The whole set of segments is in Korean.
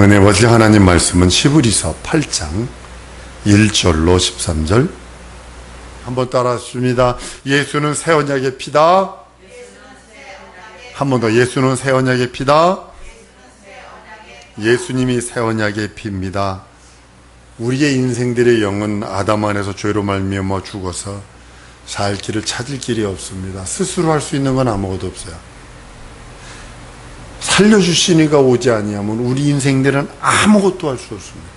은혜 받으실 하나님 말씀은 히브리서 8장 1절로 13절 한번 따라하십니다. 예수는 새 언약의 피다. 한 번 더. 예수는 새 언약의 피다. 예수님이 새 언약의 피입니다. 우리의 인생들의 영은 아담 안에서 죄로 말미암아 죽어서 살 길을 찾을 길이 없습니다. 스스로 할 수 있는 건 아무것도 없어요. 살려주시니가 오지 아니하면 우리 인생들은 아무것도 할 수 없습니다.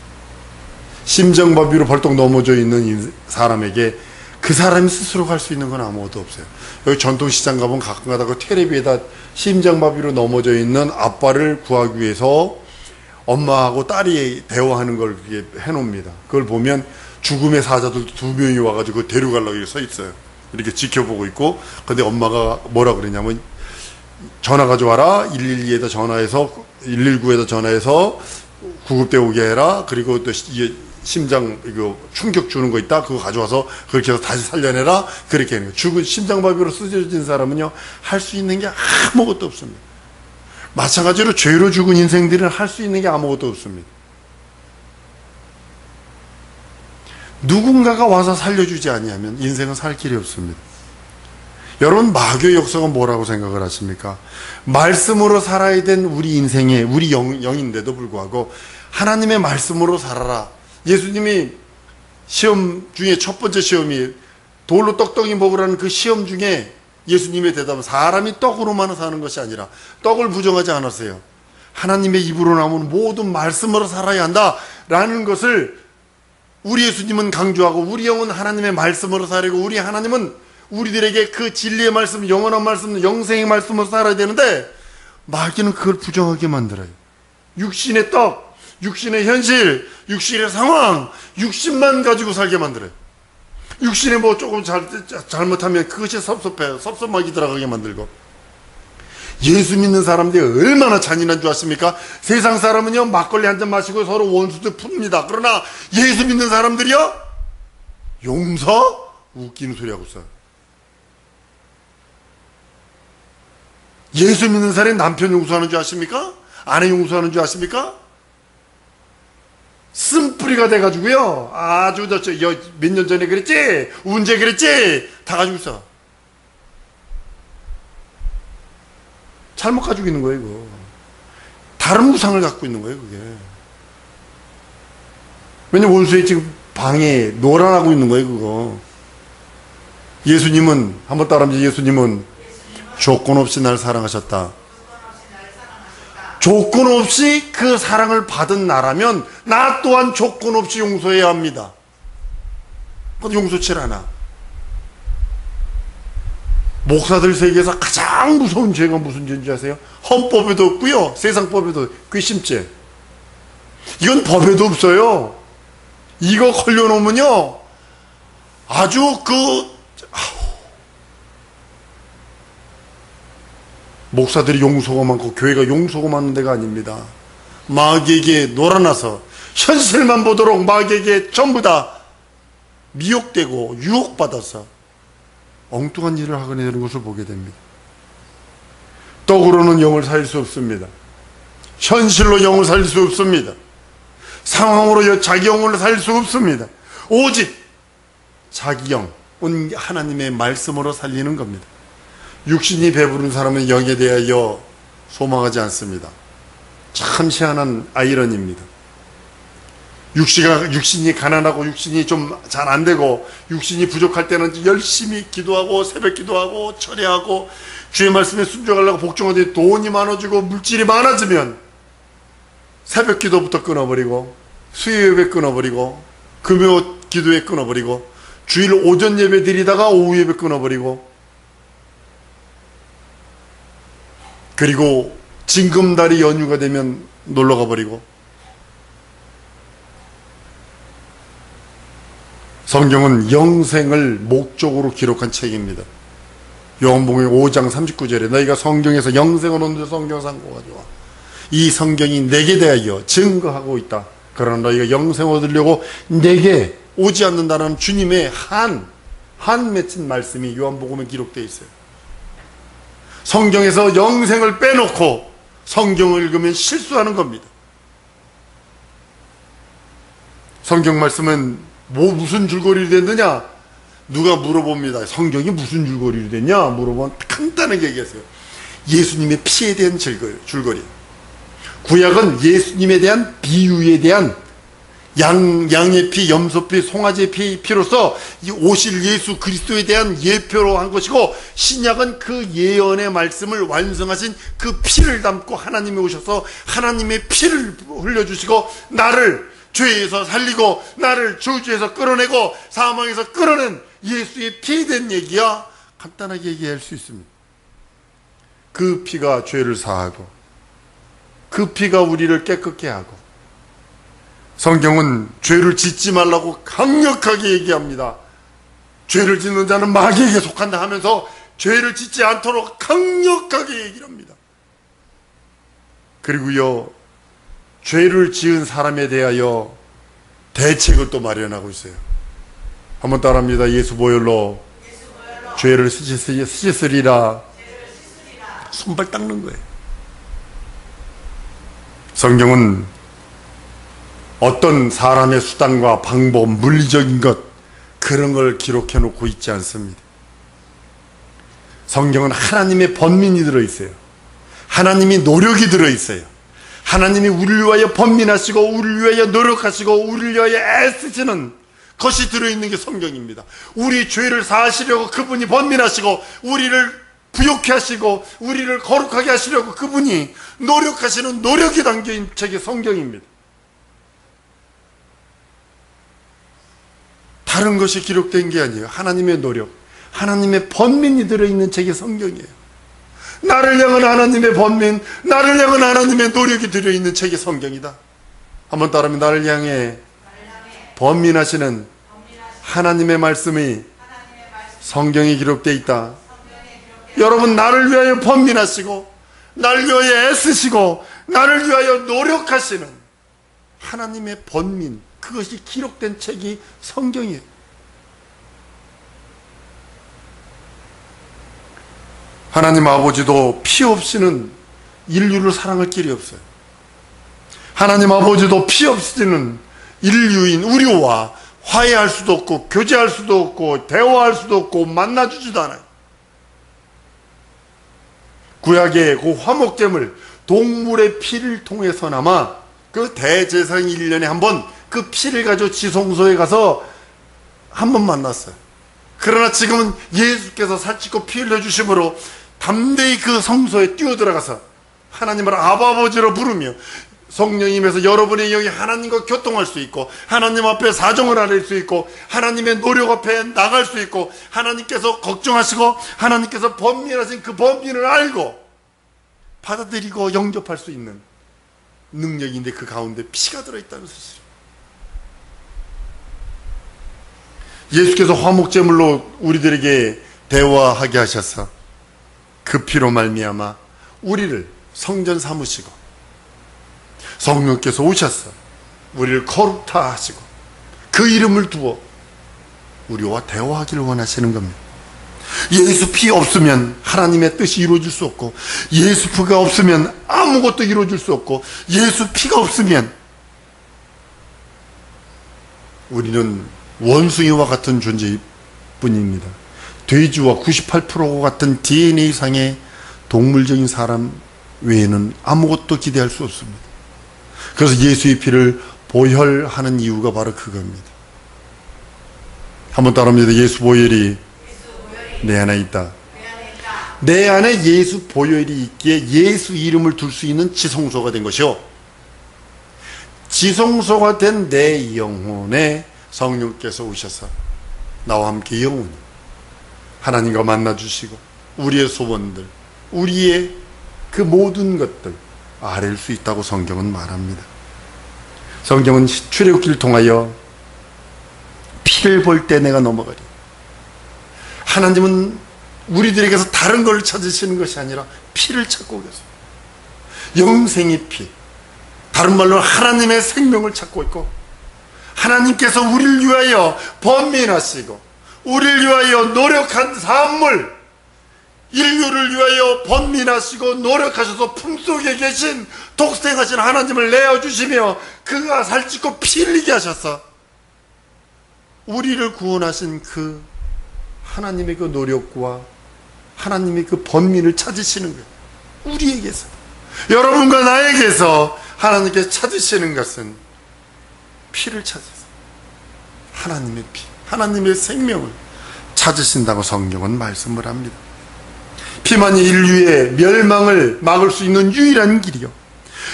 심정마비로 벌떡 넘어져 있는 사람에게 그 사람이 스스로 갈 수 있는 건 아무것도 없어요. 여기 전통시장 가보면 가끔 가다가 텔레비에다 심정마비로 넘어져 있는 아빠를 구하기 위해서 엄마하고 딸이 대화하는 걸 해놓습니다. 그걸 보면 죽음의 사자들도 2명이 와가지고 데려가려고 서 있어요. 이렇게 지켜보고 있고, 근데 엄마가 뭐라 그러냐면 전화 가져와라. 112에다 전화해서 119에다 전화해서 구급대 오게 해라. 그리고 또 심장 이거 충격 주는 거 있다. 그거 가져와서 그렇게 해서 다시 살려내라. 그렇게 하는 거예요. 죽은 심장마비로 쓰러진 사람은요 할 수 있는 게 아무것도 없습니다. 마찬가지로 죄로 죽은 인생들은 할 수 있는 게 아무것도 없습니다. 누군가가 와서 살려주지 아니하면 인생은 살 길이 없습니다. 여러분, 마귀의 역사가 뭐라고 생각을 하십니까? 말씀으로 살아야 된 우리 인생에, 우리 영인데도 불구하고 하나님의 말씀으로 살아라. 예수님이 시험 중에 첫 번째 시험이 돌로 떡덩이 먹으라는 그 시험 중에 예수님의 대답은 사람이 떡으로만 사는 것이 아니라 떡을 부정하지 않았어요. 하나님의 입으로 나오는 모든 말씀으로 살아야 한다라는 것을 우리 예수님은 강조하고, 우리 영은 하나님의 말씀으로 살고, 우리 하나님은 우리들에게 그 진리의 말씀, 영원한 말씀, 영생의 말씀으로 살아야 되는데 마귀는 그걸 부정하게 만들어요. 육신의 떡, 육신의 현실, 육신의 상황, 육신만 가지고 살게 만들어요. 육신에 뭐 조금 잘못하면 그것이 섭섭해요. 섭섭하게 들어가게 만들고. 예수 믿는 사람들이 얼마나 잔인한 줄 아십니까? 세상 사람은요 막걸리 한 잔 마시고 서로 원수도 풉니다. 그러나 예수 믿는 사람들이요 용서? 웃기는 소리하고 있어요. 예수 믿는 사람이 남편 용서하는 줄 아십니까? 아내 용서하는 줄 아십니까? 쓴뿌리가 돼가지고요 아주 몇 년 전에 그랬지? 언제 그랬지? 다 가지고 있어. 잘못 가지고 있는 거예요. 이거 다른 우상을 갖고 있는 거예요. 그게 왜냐면 원수의 지금 방에 노란하고 있는 거예요. 그거. 예수님은 한번 따라하면, 예수님은 조건 없이 날 사랑하셨다. 조건 없이 그 사랑을 받은 나라면 나 또한 조건 없이 용서해야 합니다. 그런데 용서치 않아. 목사들 세계에서 가장 무서운 죄가 무슨 죄인지 아세요? 헌법에도 없고요 세상법에도 괘씸죄. 이건 법에도 없어요. 이거 걸려놓으면요 아주 목사들이 용서가 많고 교회가 용서가 많은 데가 아닙니다. 마귀에게 놀아나서 현실만 보도록 마귀에게 전부 다 미혹되고 유혹받아서 엉뚱한 일을 하게 되는 것을 보게 됩니다. 떡으로는 영을 살릴 수 없습니다. 현실로 영을 살릴 수 없습니다. 상황으로 자기 영을 살릴 수 없습니다. 오직 자기 영, 하나님의 말씀으로 살리는 겁니다. 육신이 배부른 사람은 영에 대하여 소망하지 않습니다. 참 희한한 아이러니입니다. 육신이 가난하고 육신이 좀 잘 안 되고 육신이 부족할 때는 열심히 기도하고 새벽 기도하고 철회하고 주의 말씀에 순종하려고 복종하더니 돈이 많아지고 물질이 많아지면 새벽 기도부터 끊어버리고 수요 예배 끊어버리고 금요 기도회 끊어버리고 주일 오전 예배 드리다가 오후 예배 끊어버리고 그리고 징금달이 연휴가 되면 놀러가 버리고. 성경은 영생을 목적으로 기록한 책입니다. 요한복음 5장 39절에 너희가 성경에서 영생을 얻는 성경상고 가져와. 이 성경이 내게 대하여 증거하고 있다. 그러나 너희가 영생 얻으려고 내게 오지 않는다는 주님의 한 맺힌 말씀이 요한복음에 기록되어 있어요. 성경에서 영생을 빼놓고 성경을 읽으면 실수하는 겁니다. 성경 말씀은 무슨 줄거리로 됐느냐? 누가 물어봅니다. 성경이 무슨 줄거리로 됐냐? 물어보면 간단하게 얘기하세요. 예수님의 피에 대한 줄거리. 구약은 예수님에 대한 비유에 대한 양의 피, 염소 피, 송아지 피로서 이 오실 예수 그리스도에 대한 예표로 한 것이고, 신약은 그 예언의 말씀을 완성하신 그 피를 담고 하나님이 오셔서 하나님의 피를 흘려주시고 나를 죄에서 살리고 나를 저주에서 끌어내고 사망에서 끌어낸 예수의 피에 대한 얘기야 간단하게 얘기할 수 있습니다. 그 피가 죄를 사하고 그 피가 우리를 깨끗게 하고, 성경은 죄를 짓지 말라고 강력하게 얘기합니다. 죄를 짓는 자는 마귀에게 속한다 하면서 죄를 짓지 않도록 강력하게 얘기를 합니다. 그리고요, 죄를 지은 사람에 대하여 대책을 또 마련하고 있어요. 한번 따라합니다. 예수 보혈로 죄를 씻으리라. 손발 닦는 거예요. 성경은 어떤 사람의 수단과 방법, 물리적인 것, 그런 걸 기록해 놓고 있지 않습니다. 성경은 하나님의 번민이 들어있어요. 하나님이 노력이 들어있어요. 하나님이 우리를 위하여 번민하시고 우리를 위하여 노력하시고 우리를 위하여 애쓰시는 것이 들어있는 게 성경입니다. 우리 죄를 사하시려고 그분이 번민하시고 우리를 부욕케 하시고 우리를 거룩하게 하시려고 그분이 노력하시는 노력이 담겨있는 책이 성경입니다. 다른 것이 기록된 게 아니에요. 하나님의 노력, 하나님의 번민이 들어있는 책이 성경이에요. 나를 향한 하나님의 번민, 나를 향한 하나님의 노력이 들어있는 책이 성경이다. 한번 따라하면 나를 향해 번민하시는 하나님의 말씀이 성경에 기록되어 있다. 여러분, 나를 위하여 번민하시고 나를 위하여 애쓰시고 나를 위하여 노력하시는 하나님의 번민, 그것이 기록된 책이 성경이에요. 하나님 아버지도 피 없이는 인류를 사랑할 길이 없어요. 하나님 아버지도 피 없이는 인류인 우리와 화해할 수도 없고 교제할 수도 없고 대화할 수도 없고 만나주지도 않아요. 구약의 그 화목제물, 동물의 피를 통해서나마 그 대제사장이 1년에 한 번 그 피를 가지고 지성소에 가서 한 번 만났어요. 그러나 지금은 예수께서 살찌고 피 흘려주심으로 담대히 그 성소에 뛰어들어가서 하나님을 아버지로 부르며 성령님에서 여러분의 영이 하나님과 교통할 수 있고 하나님 앞에 사정을 아릴 수 있고 하나님의 노력 앞에 나갈 수 있고 하나님께서 걱정하시고 하나님께서 번민하신 그 번민을 알고 받아들이고 영접할 수 있는 능력인데, 그 가운데 피가 들어있다는 사실이에요. 예수께서 화목제물로 우리들에게 대화하게 하셔서 그 피로 말미암아 우리를 성전 삼으시고 성령께서 오셔서 우리를 거룩타 하시고 그 이름을 두어 우리와 대화하기를 원하시는 겁니다. 예수 피 없으면 하나님의 뜻이 이루어질 수 없고, 예수 피가 없으면 아무것도 이루어질 수 없고, 예수 피가 없으면 우리는 원숭이와 같은 존재일 뿐입니다. 돼지와 98%와 같은 DNA상의 동물적인 사람 외에는 아무것도 기대할 수 없습니다. 그래서 예수의 피를 보혈하는 이유가 바로 그겁니다. 한번 따라합니다. 예수 보혈이 내 안에 있다. 내 안에 예수 보혈이 있기에 예수 이름을 둘 수 있는 지성소가 된 것이요, 지성소가 된 내 영혼에 성령께서 오셔서 나와 함께 영원히 하나님과 만나주시고 우리의 소원들, 우리의 그 모든 것들 아랠 수 있다고 성경은 말합니다. 성경은 출애굽기를 통하여 피를 볼 때 내가 넘어가리. 하나님은 우리들에게서 다른 걸 찾으시는 것이 아니라 피를 찾고 계세요. 영생의 피, 다른 말로 하나님의 생명을 찾고 있고, 하나님께서 우리를 위하여 번민하시고 우리를 위하여 노력한 산물, 인류를 위하여 번민하시고 노력하셔서 품속에 계신 독생하신 하나님을 내어주시며 그가 살찌고 피 흘리게 하셔서 우리를 구원하신 그 하나님의 그 노력과 하나님의 그 번민을 찾으시는 거예요. 우리에게서, 여러분과 나에게서 하나님께 찾으시는 것은 피를 찾아서 하나님의 피, 하나님의 생명을 찾으신다고 성경은 말씀을 합니다. 피만이 인류의 멸망을 막을 수 있는 유일한 길이요,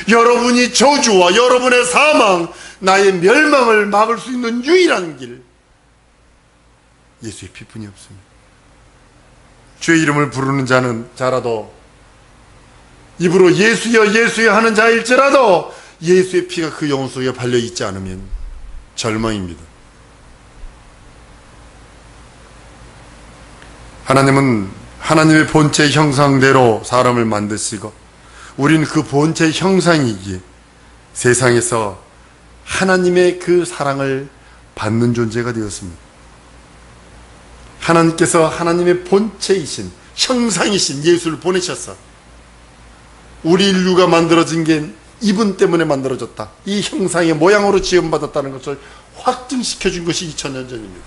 여러분이 저주와 여러분의 사망, 나의 멸망을 막을 수 있는 유일한 길, 예수의 피뿐이 없습니다. 주의 이름을 부르는 자라도, 입으로 예수여 예수여 하는 자일지라도 예수의 피가 그 영혼 속에 발려있지 않으면 절망입니다. 하나님은 하나님의 본체 형상대로 사람을 만드시고 우리는 그 본체 형상이기에 세상에서 하나님의 그 사랑을 받는 존재가 되었습니다. 하나님께서 하나님의 본체이신 형상이신 예수를 보내셨어. 우리 인류가 만들어진 게 이분 때문에 만들어졌다, 이 형상의 모양으로 지음받았다는 것을 확증시켜준 것이 2000년 전입니다.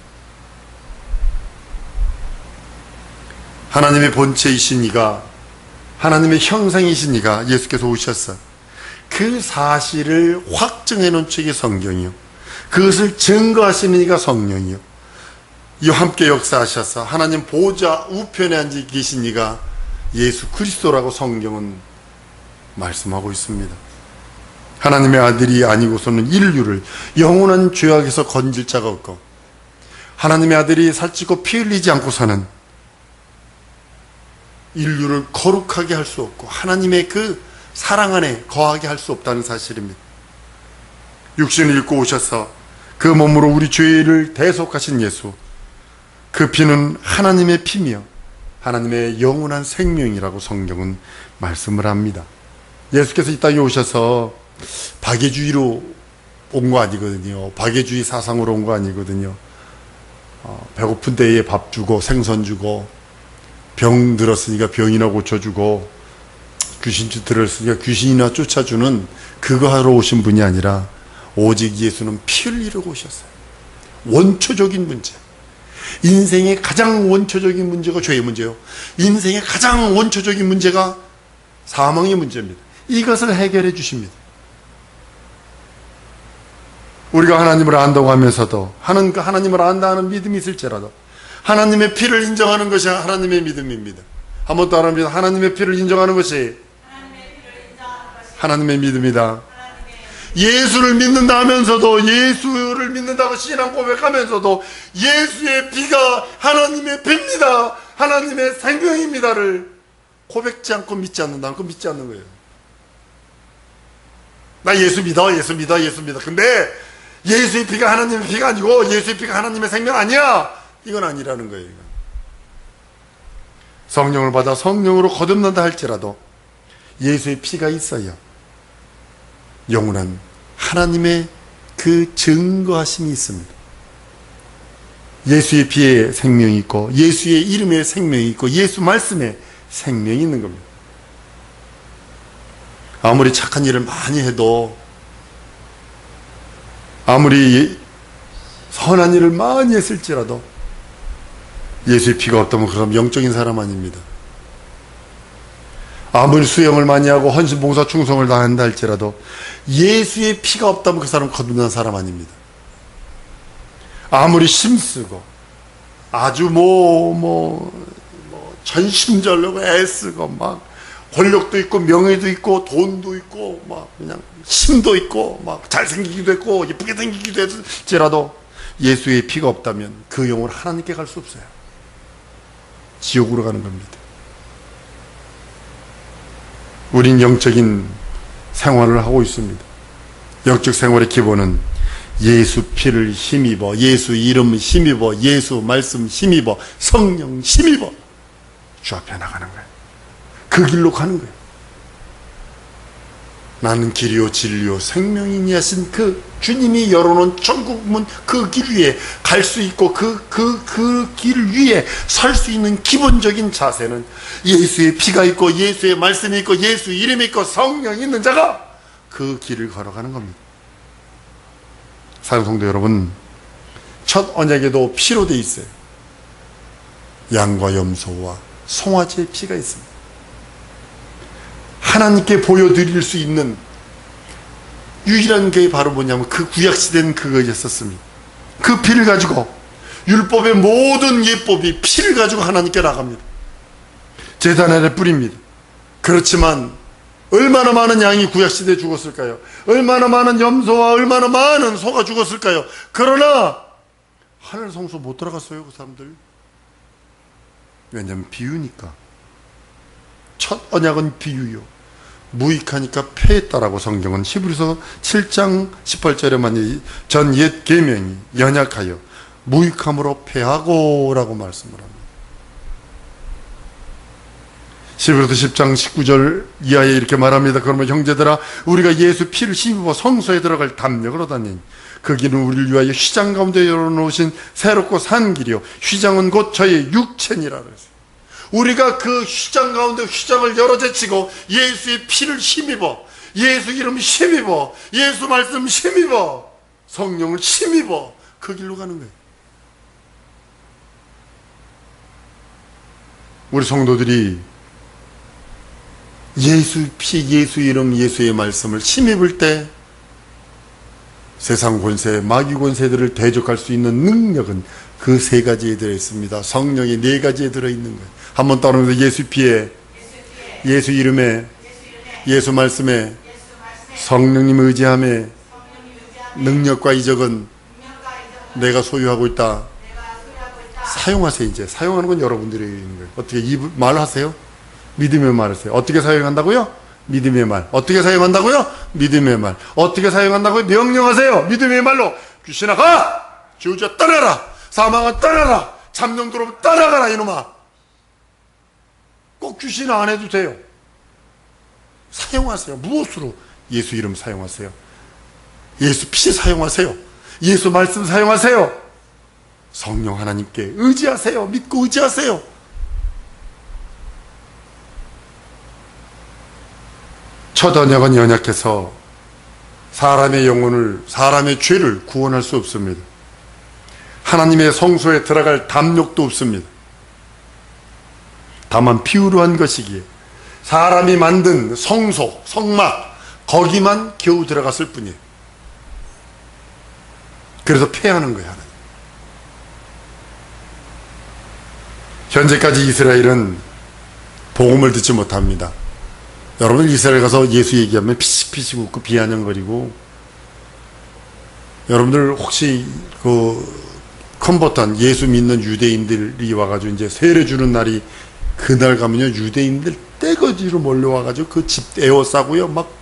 하나님의 본체이신 이가, 하나님의 형상이신 이가 예수께서 오셨어. 그 사실을 확증해 놓은 책이 성경이요, 그것을 증거하시는 이가 성령이요, 이와 함께 역사하셔서 하나님 보좌 우편에 앉아 계신 이가 예수 그리스도라고 성경은 말씀하고 있습니다. 하나님의 아들이 아니고서는 인류를 영원한 죄악에서 건질 자가 없고, 하나님의 아들이 살찌고 피 흘리지 않고서는 인류를 거룩하게 할 수 없고 하나님의 그 사랑 안에 거하게 할 수 없다는 사실입니다. 육신을 입고 오셔서 그 몸으로 우리 죄를 대속하신 예수, 그 피는 하나님의 피며 하나님의 영원한 생명이라고 성경은 말씀을 합니다. 예수께서 이 땅에 오셔서 박애주의로 온 거 아니거든요. 박애주의 사상으로 온 거 아니거든요. 배고픈 때에 밥 주고 생선 주고, 병 들었으니까 병이나 고쳐주고, 귀신짓 들었으니까 귀신이나 쫓아주는 그거 하러 오신 분이 아니라 오직 예수는 피 흘리려고 오셨어요. 원초적인 문제, 인생의 가장 원초적인 문제가 죄의 문제요, 인생의 가장 원초적인 문제가 사망의 문제입니다. 이것을 해결해 주십니다. 우리가 하나님을 안다고 하면서도, 하나님을 안다는 믿음이 있을지라도 하나님의 피를 인정하는 것이 하나님의 믿음입니다. 한번 더 하랍니다. 하나님의 피를 인정하는 것이 하나님의 믿음이다. 예수를 믿는다 하면서도, 예수를 믿는다고 신앙 고백하면서도 예수의 피가 하나님의 피입니다, 하나님의 생명입니다를 고백지 않고 믿지 않는다. 그거 믿지 않는 거예요. 나 예수 믿어, 예수 믿어, 예수 믿어. 근데 예수의 피가 하나님의 피가 아니고 예수의 피가 하나님의 생명 아니야, 이건 아니라는 거예요. 이건. 성령을 받아 성령으로 거듭난다 할지라도 예수의 피가 있어야 영원한 하나님의 그 증거하심이 있습니다. 예수의 피에 생명이 있고, 예수의 이름에 생명이 있고, 예수 말씀에 생명이 있는 겁니다. 아무리 착한 일을 많이 해도, 아무리 선한 일을 많이 했을지라도 예수의 피가 없다면 그럼 영적인 사람 아닙니다. 아무리 수영을 많이 하고 헌신, 봉사, 충성을 다 한다 할지라도 예수의 피가 없다면 그 사람은 거듭난 사람 아닙니다. 아무리 힘쓰고 아주 전심전력을 애쓰고 막 권력도 있고 명예도 있고 돈도 있고 막 그냥 힘도 있고 막 잘생기기도 했고 예쁘게 생기기도 했을지라도 예수의 피가 없다면 그 영혼 하나님께 갈 수 없어요. 지옥으로 가는 겁니다. 우린 영적인 생활을 하고 있습니다. 영적 생활의 기본은 예수 피를 힘입어, 예수 이름 힘입어, 예수 말씀 힘입어, 성령 힘입어 주 앞에 나가는 거예요. 그 길로 가는 거예요. 나는 길이요 진리요 생명이니 하신 그 주님이 열어놓은 천국문 그 길 위에 갈 수 있고 그 길 위에 설 수 있는 기본적인 자세는 예수의 피가 있고 예수의 말씀이 있고 예수 이름이 있고 성령이 있는 자가 그 길을 걸어가는 겁니다. 사랑성도 여러분, 첫 언약에도 피로 돼 있어요. 양과 염소와 송아지의 피가 있습니다. 하나님께 보여드릴 수 있는 유일한 게 바로 뭐냐면 그 구약시대는 그거였었습니다. 그 피를 가지고 율법의 모든 예법이 피를 가지고 하나님께 나갑니다. 제단 아래 뿌립니다. 그렇지만 얼마나 많은 양이 구약시대에 죽었을까요? 얼마나 많은 염소와 얼마나 많은 소가 죽었을까요? 그러나 하늘 성소 못 들어갔어요, 그 사람들. 왜냐하면 비유니까. 첫 언약은 비유요. 무익하니까 폐했다라고 성경은 히브리서 7장 18절에만 전 옛 계명이 연약하여 무익함으로 폐하고 라고 말씀을 합니다. 히브리서 10장 19절 이하에 이렇게 말합니다. 그러면 형제들아 우리가 예수 피를 힘입어 성소에 들어갈 담력을 얻었니 그 길은 우리를 위하여 휘장 가운데 열어놓으신 새롭고 산 길이요 휘장은 곧 저의 육체니라 그랬어요. 우리가 그 휘장 가운데 휘장을 열어 제치고 예수의 피를 힘입어, 예수 이름 힘입어, 예수 말씀 힘입어, 성령을 힘입어 그 길로 가는 거예요. 우리 성도들이 예수 피, 예수 이름, 예수의 말씀을 힘입을 때 세상 권세, 마귀 권세들을 대적할 수 있는 능력은 그 세 가지에 들어있습니다. 성령이 네 가지에 들어있는 거예요. 한번 따라하면서 예수 피에, 예수 이름에, 예수 말씀에, 성령님 의지함에, 능력과 이적은 내가 소유하고 있다. 사용하세요. 이제 사용하는 건 여러분들이 있는 거예요. 어떻게 말하세요? 믿음의 말하세요. 어떻게 사용한다고요? 믿음의 말. 어떻게 사용한다고요? 믿음의 말. 어떻게 사용한다고요? 명령하세요. 믿음의 말로. 귀신아 가! 죄우자 떠나라! 사망아 떠나라! 잠룡 들어오면 떠나가라 이놈아! 꼭 귀신 안 해도 돼요. 사용하세요. 무엇으로? 예수 이름 사용하세요. 예수 피 사용하세요. 예수 말씀 사용하세요. 성령 하나님께 의지하세요. 믿고 의지하세요. 첫 언약은 연약해서 사람의 영혼을, 사람의 죄를 구원할 수 없습니다. 하나님의 성소에 들어갈 담력도 없습니다. 다만 피우로 한 것이기에 사람이 만든 성소, 성막 거기만 겨우 들어갔을 뿐이에요. 그래서 폐하는 거예요. 하나님. 현재까지 이스라엘은 복음을 듣지 못합니다. 여러분 이스라엘 가서 예수 얘기하면 피식피식 웃고 비아냥거리고, 여러분들 혹시 그 컨버트한 예수 믿는 유대인들이 와가지고 이제 세례 주는 날이 그날 가면요 유대인들 떼거지로 몰려와가지고 그 집 에워싸고요 막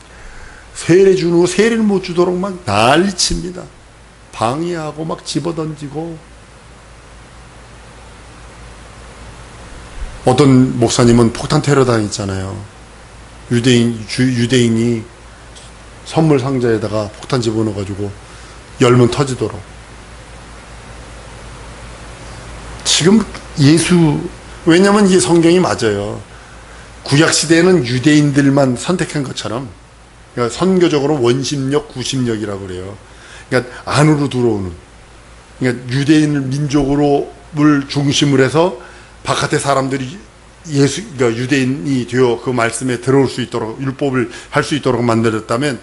세례 주는 거 세례를 못 주도록 막 난리칩니다. 방해하고 막 집어던지고. 어떤 목사님은 폭탄 테러 당했잖아요. 유대인이 선물 상자에다가 폭탄 집어넣어가지고 열면 터지도록. 지금 왜냐면 이게 성경이 맞아요. 구약시대에는 유대인들만 선택한 것처럼, 그러니까 선교적으로 원심력, 구심력이라고 그래요. 그러니까 안으로 들어오는, 그러니까 유대인을 민족으로 중심으로 해서 바깥의 사람들이 그러니까 유대인이 되어 그 말씀에 들어올 수 있도록, 율법을 할 수 있도록 만들었다면,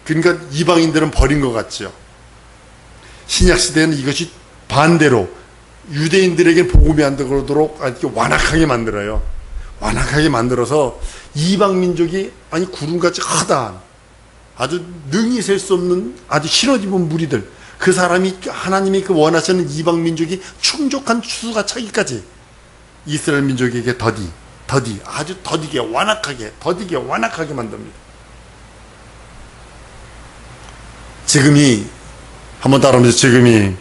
그러니까 이방인들은 버린 것 같죠. 신약시대는 이것이 반대로 유대인들에게 복음이 안 들어오도록 이렇게 완악하게 만들어요. 완악하게 만들어서 이방민족이 구름같이 크다, 아주 능히 셀 수 없는 아주 신어집은 무리들, 그 사람이 하나님이 그 원하시는 이방민족이 충족한 수가 차기까지 이스라엘 민족에게 아주 더디게 완악하게 만듭니다. 지금이, 한번 따라하면서, 지금이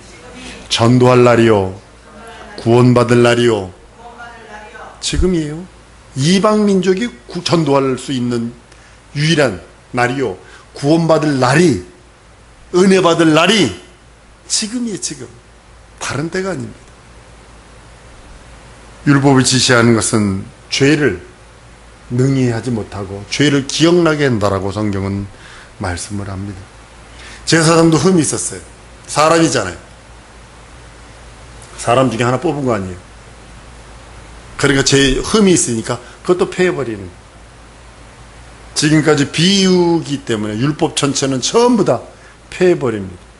전도할 날이요, 구원받을 날이요, 지금이에요. 이방 민족이 전도할 수 있는 유일한 날이요, 구원받을 날이, 은혜 받을 날이 지금이에요. 지금. 다른 때가 아닙니다. 율법을 지시하는 것은 죄를 능히 하지 못하고 죄를 기억나게 한다라고 성경은 말씀을 합니다. 제사장도 흠이 있었어요. 사람이잖아요. 사람 중에 하나 뽑은 거 아니에요. 그러니까 제 흠이 있으니까 그것도 패해버리는 거예요. 지금까지 비유기 때문에 율법 전체는 전부 다 패해버립니다.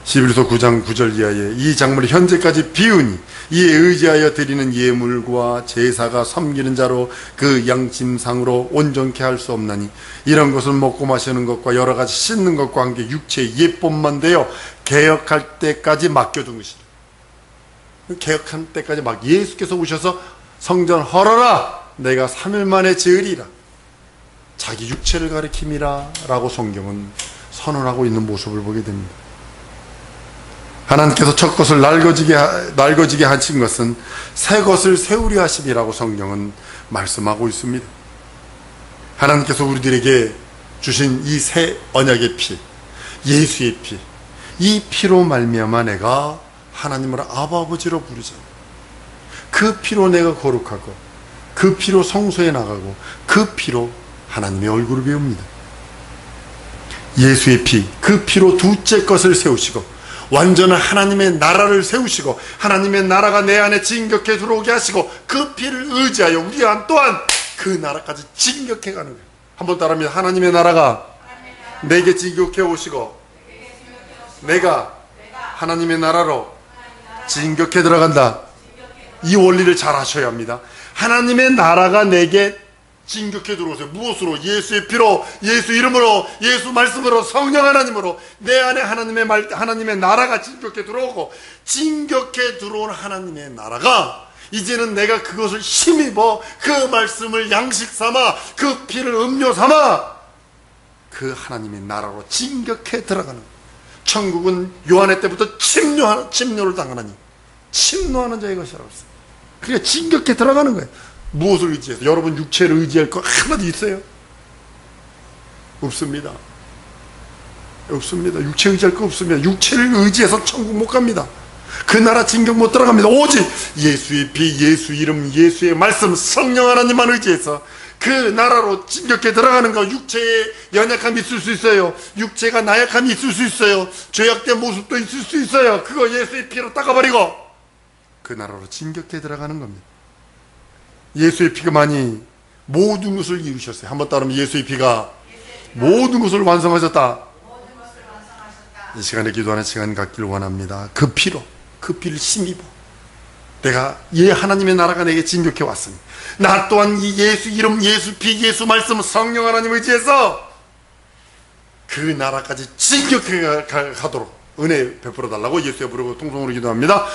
11서 9장 9절 이하에 이 작물이 현재까지 비우니 이에 의지하여 드리는 예물과 제사가 섬기는 자로 그 양심상으로 온전케 할 수 없나니 이런 것은 먹고 마시는 것과 여러 가지 씻는 것과 함께 육체의 예법만 되어 개혁할 때까지 맡겨둔 것이다. 개혁할 때까지 막 예수께서 오셔서 성전 헐어라 내가 3일 만에 지으리라 자기 육체를 가리킴이라 라고 성경은 선언하고 있는 모습을 보게 됩니다. 하나님께서 첫 것을 낡어지게 하신 것은 새 것을 세우려 하심이라고 성경은 말씀하고 있습니다. 하나님께서 우리들에게 주신 이 새 언약의 피, 예수의 피, 이 피로 말미암아 내가 하나님을 아버지로 부르잖아요. 그 피로 내가 거룩하고 그 피로 성소에 나가고 그 피로 하나님의 얼굴을 배웁니다. 예수의 피, 그 피로 둘째 것을 세우시고 완전한 하나님의 나라를 세우시고 하나님의 나라가 내 안에 진격해 들어오게 하시고 그 피를 의지하여 우리 또한 그 나라까지 진격해 가는 거예요. 한번 따라합니다. 하나님의 나라가 내게 진격해 오시고 내가 하나님의 나라로 진격해 들어간다. 이 원리를 잘 아셔야 합니다. 하나님의 나라가 내게 진격해 들어오세요. 무엇으로? 예수의 피로, 예수 이름으로, 예수 말씀으로, 성령 하나님으로 내 안에 하나님의 나라가 진격해 들어오고 진격해 들어온 하나님의 나라가 이제는 내가 그것을 힘입어 그 말씀을 양식 삼아 그 피를 음료 삼아 그 하나님의 나라로 진격해 들어가는 거예요. 천국은 요한의 때부터 침노를 당하나니 침노하는 자의 것이라고 했어요. 그러니까 진격해 들어가는 거예요. 무엇을 의지해서? 여러분 육체를 의지할 거 하나도 있어요? 없습니다. 없습니다. 육체 의지할 거 없습니다. 육체를 의지해서 천국 못 갑니다. 그 나라 진격 못 들어갑니다. 오직 예수의 피, 예수 이름, 예수의 말씀, 성령 하나님만 의지해서 그 나라로 진격해 들어가는 거. 육체에 연약함이 있을 수 있어요. 육체가 나약함이 있을 수 있어요. 죄악된 모습도 있을 수 있어요. 그거 예수의 피로 닦아버리고 그 나라로 진격해 들어가는 겁니다. 예수의 피가만이 모든 것을 이루셨어요. 한번 따르면 예수의 피가 모든 것을 완성하셨다. 이 시간에 기도하는 시간 갖기를 원합니다. 그 피로, 그 피를 힘입어 내가 하나님의 나라가 내게 진격해 왔으니 나 또한 이 예수 이름, 예수 피, 예수 말씀, 성령 하나님 의지해서 그 나라까지 진격해 가도록 은혜 베풀어 달라고 예수의 부르고 통성으로 기도합니다.